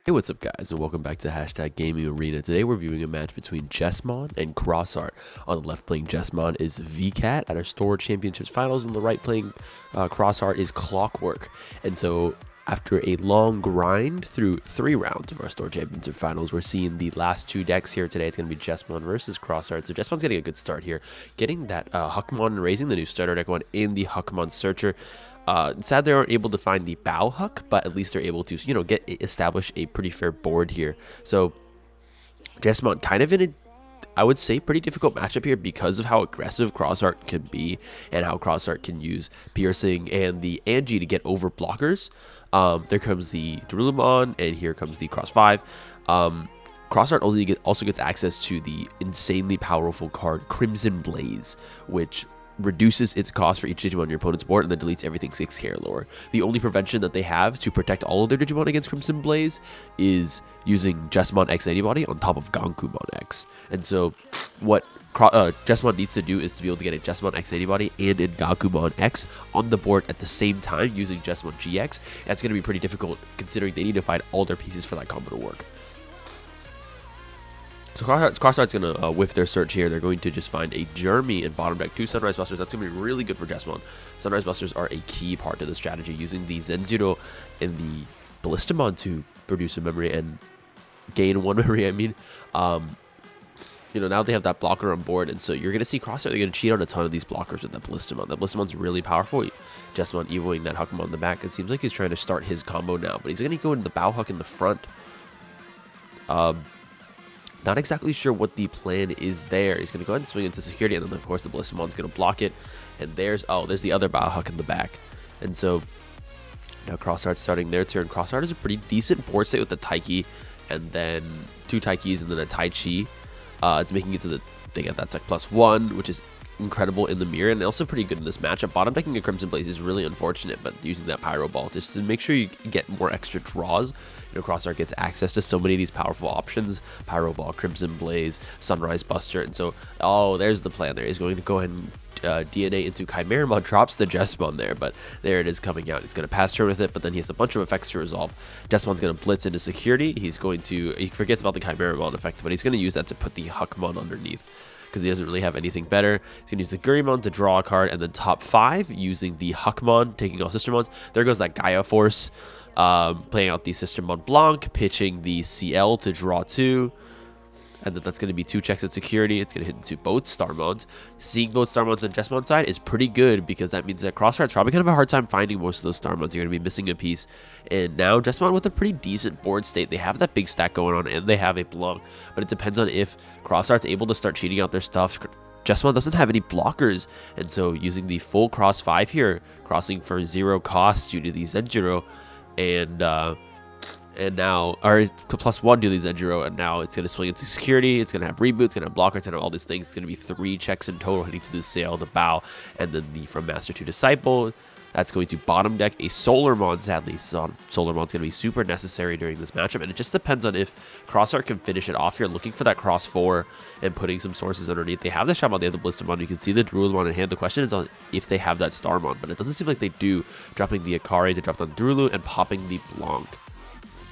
Hey, what's up guys, and welcome back to Hashtag Gaming Arena. Today we're viewing a match between Jessmon and Crossart. On the left playing Jessmon is VCat at our Store Championships Finals, and the right playing Crossart is Clockwork. And so after a long grind through 3 rounds of our Store Championship Finals, we're seeing the last 2 decks here today. It's going to be Jessmon versus Crossart. So Jessmon's getting a good start here, getting that Huckmon Raising, the new starter deck one, in the Huckmon Searcher. Sad they aren't able to find the bow huck, but at least they're able to, establish a pretty fair board here. So Jessmon kind of in a, I would say, pretty difficult matchup here because of how aggressive Crossart can be and how Crossart can use Piercing and the Angie to get over blockers. There comes the Darulumon, and here comes the Cross 5. Crossart also gets access to the insanely powerful card Crimson Blaze, which reduces its cost for each Digimon on your opponent's board and then deletes everything 6k or lower. The only prevention that they have to protect all of their Digimon against Crimson Blaze is using Jessmon X Antibody on top of Gankumon X. And so what Jessmon needs to do is to be able to get a Jessmon X Antibody and a Gankumon X on the board at the same time using Jessmon GX. That's going to be pretty difficult considering they need to find all their pieces for that combo to work. So Crossart's going to whiff their search here. They're going to just find a Jeremy in bottom deck, 2 Sunrise Busters. That's going to be really good for Jessmon. Sunrise Busters are a key part to the strategy, using the Zenjiro and the Ballistamon to produce a memory and gain 1 memory, now they have that blocker on board, and so you're going to see Crossart, they're going to cheat on a ton of these blockers with that Ballistamon. That Ballistamon's really powerful. Jessmon evoing that Huckmon in the back. It seems like he's trying to start his combo now, but he's going to go into the Bow Huck in the front. Not exactly sure what the plan is there. He's going to go ahead and swing into security, and then of course the Ballistamon's going to block it. And there's the other Bow Huck in the back. And so now Crossart's starting their turn. Crossart is a pretty decent board state with the Taiki, and then 2 Taikis and then a Tai Chi. It's making it to they get that sec +1, which is incredible in the mirror, and also pretty good in this matchup. Bottom decking a Crimson Blaze is really unfortunate, but using that Pyro Ball just to make sure you get more extra draws. Crossart gets access to so many of these powerful options: Pyro Ball, Crimson Blaze, Sunrise Buster, and so there's the plan there. He's going to go ahead and DNA into Chimeramon, drops the Jessmon there, but there it is coming out. He's going to pass turn with it, but then he has a bunch of effects to resolve. Jessmon's going to blitz into security. He forgets about the Chimeramon effect, but he's going to use that to put the Huckmon underneath, because he doesn't really have anything better. He's going to use the Gurimon to draw a card, and then top 5 using the Huckmon, taking all Sistermons. There goes that Gaia Force, playing out the Sistermon Blanc, pitching the CL to draw 2. And then that's going to be 2 checks at security. It's going to hit into both Starmons. Seeing both Starmons on Jessmon's side is pretty good, because that means that Crossart's probably going to have a hard time finding most of those Starmons. You're going to be missing a piece. And now Jessmon with a pretty decent board state. They have that big stack going on, and they have a Blanc. But it depends on if Crossart's able to start cheating out their stuff. Jessmon doesn't have any blockers, and so using the full cross 5 here, crossing for 0 cost due to the Zenjiro, and now, or +1 to the Zenjiro, and now it's going to swing into security. It's going to have reboot, it's going to have blocker, it's going to have all these things. It's going to be 3 checks in total, hitting to the Sail, the Bow, and then the From Master to Disciple. That's going to bottom deck a Solarmon, sadly. So Solarmon's going to be super necessary during this matchup, and it just depends on if Crossart can finish it off here, looking for that cross 4 and putting some sources underneath. They have the Shaman, they have the Ballistamon, you can see the Darulumon in hand. The question is on if they have that Starmon, but it doesn't seem like they do, dropping the Akari to drop on Darulu and popping the Blanc.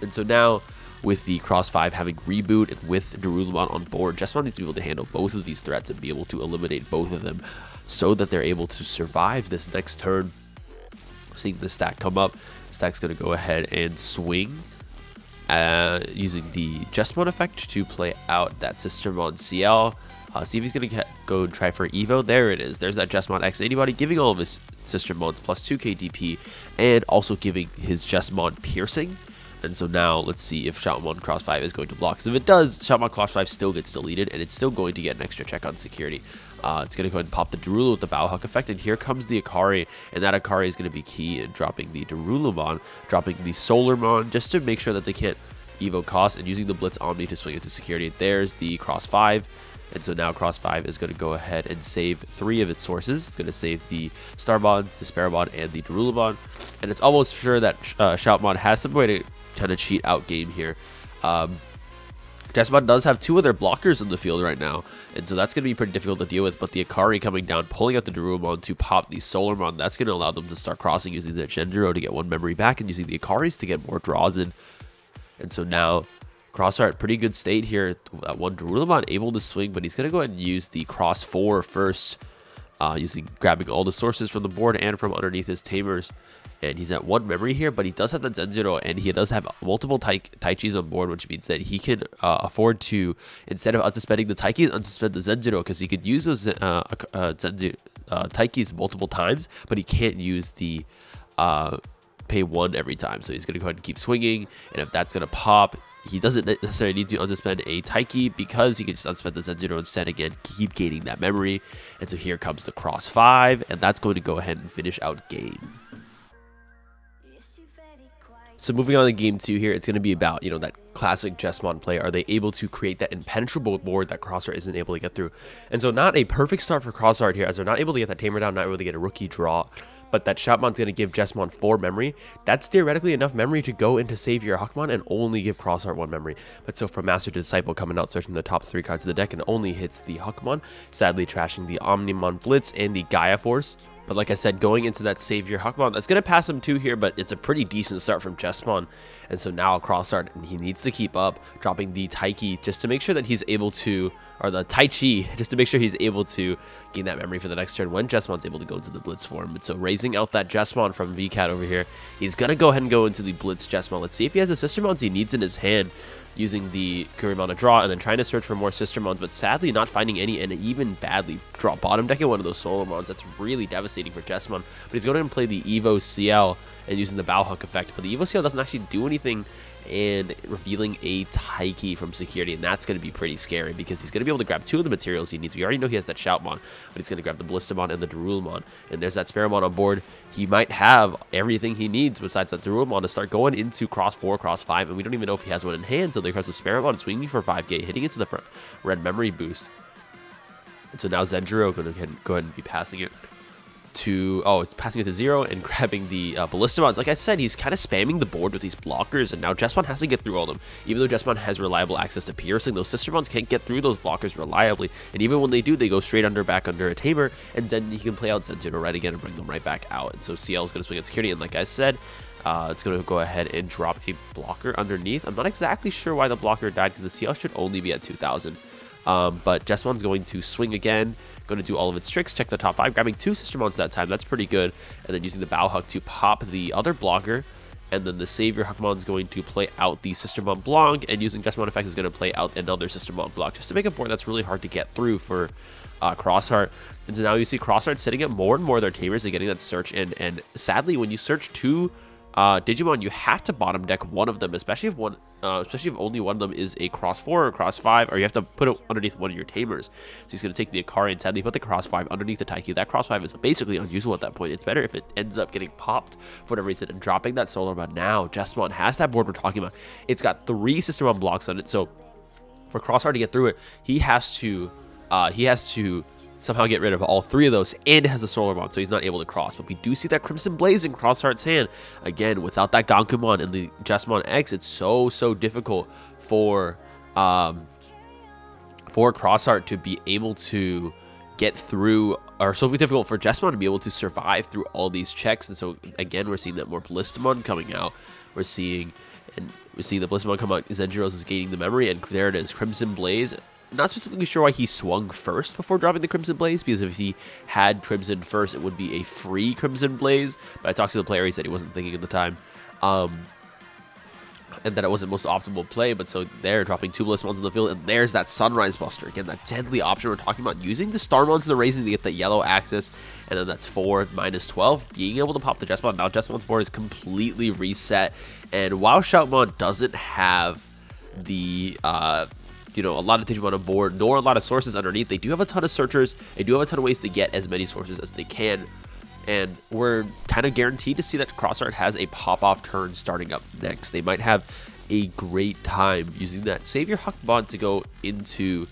And so now, with the Cross 5 having reboot and with Darulumon on board, Jessmon needs to be able to handle both of these threats and be able to eliminate both of them so that they're able to survive this next turn. Seeing the stack come up, stack's going to go ahead and swing using the Jessmon effect to play out that Sistermon CL. See if he's going to go and try for Evo. There it is. There's that Jessmon X Antibody, giving all of his Sistermons +2k DP and also giving his Jessmon Piercing. And so now let's see if Shoutmon Cross 5 is going to block. Because if it does, Shoutmon Cross 5 still gets deleted, and it's still going to get an extra check on security. It's going to go ahead and pop the Darulu with the Bow Huck effect, and here comes the Akari, and that Akari is going to be key in dropping the Darulumon, dropping the Solarmon, just to make sure that they can't Evo cost, and using the Blitz Omni to swing into security. There's the Cross 5. And so now Cross 5 is going to go ahead and save 3 of its sources. It's going to save the Starbonds, the Sparabond, and the Darulumon. And it's almost sure that Shoutmon has some way to kind of cheat out game here. Jessmon does have 2 other blockers in the field right now, and so that's going to be pretty difficult to deal with, but the Akari coming down, pulling out the Darumon to pop the Solarmon, that's going to allow them to start crossing using the Zenjiro to get 1 memory back, and using the Akaris to get more draws in. And so now Crossheart, pretty good state here. One Darulamon able to swing, but he's going to go ahead and use the cross 4 first, grabbing all the sources from the board and from underneath his tamers. And he's at 1 memory here, but he does have the Zenzero, and he does have multiple Taichis on board, which means that he can afford to, instead of unsuspending the Taikis, unsuspend the Zenzero, because he could use those Taikis multiple times, but he can't use the pay 1 every time. So he's going to go ahead and keep swinging, and if that's going to pop, he doesn't necessarily need to unsuspend a Taiki, because he can just unsuspend the Zenzero instead, again, keep gaining that memory. And so here comes the cross 5, and that's going to go ahead and finish out game. So moving on to game 2 here, it's going to be about, that classic Jessmon play. Are they able to create that impenetrable board that Crossheart isn't able to get through? And so not a perfect start for Crossheart here, as they're not able to get that tamer down, not able to get a rookie draw. But that Shoutmon's going to give Jessmon 4 memory. That's theoretically enough memory to go into save your Huckmon and only give Crossheart 1 memory. But so from Master to Disciple, coming out searching the top 3 cards of the deck, and only hits the Huckmon, sadly trashing the Omnimon Blitz and the Gaia Force. But like I said, going into that Savior Huckmon, that's going to pass him 2 here, but it's a pretty decent start from Jesmon. And so now Crossheart, he needs to keep up, dropping the Taiki just to make sure that he's able to, or the Tai Chi, just to make sure he's able to gain that memory for the next turn when Jesmon's able to go into the Blitz form. And so raising out that Jesmon from VCAT over here, he's going to go ahead and go into the Blitz Jesmon. Let's see if he has the Sistermons he needs in his hand, using the Kurimon to draw, and then trying to search for more Sistermons, but sadly not finding any, and even badly draw bottom decking one of those Solarmons. That's really devastating for Jesmon. But he's going to play the Evo CL and using the Bow Hook effect, but the Evo CL doesn't actually do anything, and revealing a Taiki from security, and that's going to be pretty scary, because he's going to be able to grab 2 of the materials he needs. We already know he has that Shoutmon, but he's going to grab the Ballistamon and the Darulamon, and there's that Sparrowmon on board. He might have everything he needs besides that Darulamon to start going into cross 4, cross 5, and we don't even know if he has one in hand. So there comes the Sparrowmon swinging for 5k, hitting into the front red memory boost. And so now Zenzero going to go ahead and be passing it to, it's passing it to 0 and grabbing the Ballistamons. Like I said, he's kind of spamming the board with these blockers, and now Jessmon has to get through all of them. Even though Jessmon has reliable access to piercing, those Sistermons can't get through those blockers reliably, and even when they do, they go straight back under a tamer, and then he can play out Zenzero right again and bring them right back out. And so CL is going to swing at security, and like I said, it's going to go ahead and drop a blocker underneath. I'm not exactly sure why the blocker died, because the CL should only be at 2,000. But Jessmon's going to swing again, going to do all of its tricks, check the top 5, grabbing 2 Sistermons that time. That's pretty good. And then using the Bow Hook to pop the other blocker. And then the Savior Huckmon's going to play out the Sistermon Blanc, and using Jessmon effect is going to play out another Sistermon Blanc, just to make a board that's really hard to get through for Crossheart. And so now you see Crossheart sitting at more and more of their tamers and getting that search in. And sadly, when you search 2 Digimon, you have to bottom deck one of them, especially if only one of them is a cross 4 or cross 5, or you have to put it underneath one of your tamers. So he's going to take the Akari and sadly put the cross 5 underneath the Taiki. That cross 5 is basically unusable at that point. It's better if it ends up getting popped for whatever reason and dropping that Solar. But now Jessmon has that board we're talking about. It's got 3 Sistermon blocks on it, so for Crossheart to get through it, he has to somehow get rid of all 3 of those, and it has a Solarmon, so he's not able to cross. But we do see that Crimson Blaze in Crossheart's hand. Again, without that Gankumon and the Jessmon X, it's so difficult for Crossheart to be able to get through, or so difficult for Jessmon to be able to survive through all these checks. And so again, we're seeing that more Ballistamon coming out. We're seeing the Ballistamon come out. Zenjiros is gaining the memory, and there it is, Crimson Blaze. Not specifically sure why he swung first before dropping the Crimson Blaze, because if he had Crimson first, it would be a free Crimson Blaze. But I talked to the player, he said he wasn't thinking at the time, and that it wasn't the most optimal play. But so they're dropping 2 Ballistamons in the field, and there's that Sunrise Buster. Again, that deadly option we're talking about, using the Starmons and the Raising to get that yellow axis, and then that's 4 minus 12, being able to pop the Jessmon. Now Jessmon's board is completely reset, and while Shoutmon doesn't have the a lot of Digimon on board, nor a lot of sources underneath, they do have a ton of searchers. They do have a ton of ways to get as many sources as they can, and we're kind of guaranteed to see that Crossheart has a pop-off turn starting up next. They might have a great time using that Savior Huckmon to go into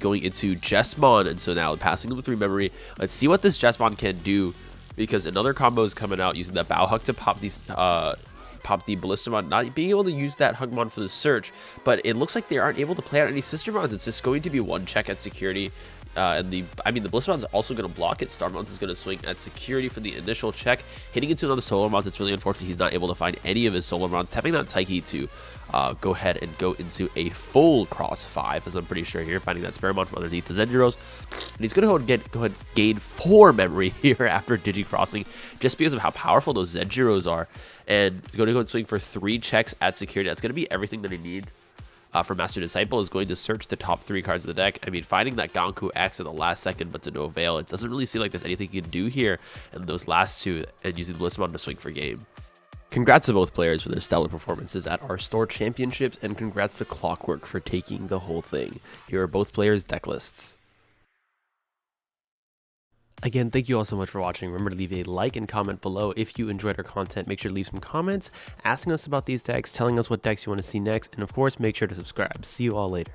Jessmon. And so now passing him with 3 memory. Let's see what this Jessmon can do, because another combo is coming out using that Bow Hook to pop these pop the Ballistamon, not being able to use that Hugmon for the search, but it looks like they aren't able to play out any Sistermons. It's just going to be one check at security. And the Ballistamon's also going to block it. Starmons is going to swing at security for the initial check. Hitting into another Solar Mons, it's really unfortunate he's not able to find any of his Solar Mons. Tapping that Taiki to go ahead and go into a full cross 5, as I'm pretty sure here. Finding that Sparamon from underneath the Zendros. And he's going to go ahead and gain 4 memory here after Digi-Crossing, just because of how powerful those Zendros are. And going to go and swing for 3 checks at security. That's going to be everything that he needs. For Master Disciple is going to search the top 3 cards of the deck. I mean, finding that Ganku X at the last second, but to no avail. It doesn't really seem like there's anything you can do here in those last 2, and using Ballistamon to swing for game. Congrats to both players for their stellar performances at our store championships, and congrats to Clockwork for taking the whole thing. Here are both players' deck lists. Again, thank you all so much for watching. Remember to leave a like and comment below if you enjoyed our content. Make sure to leave some comments asking us about these decks, telling us what decks you want to see next, and of course, make sure to subscribe. See you all later.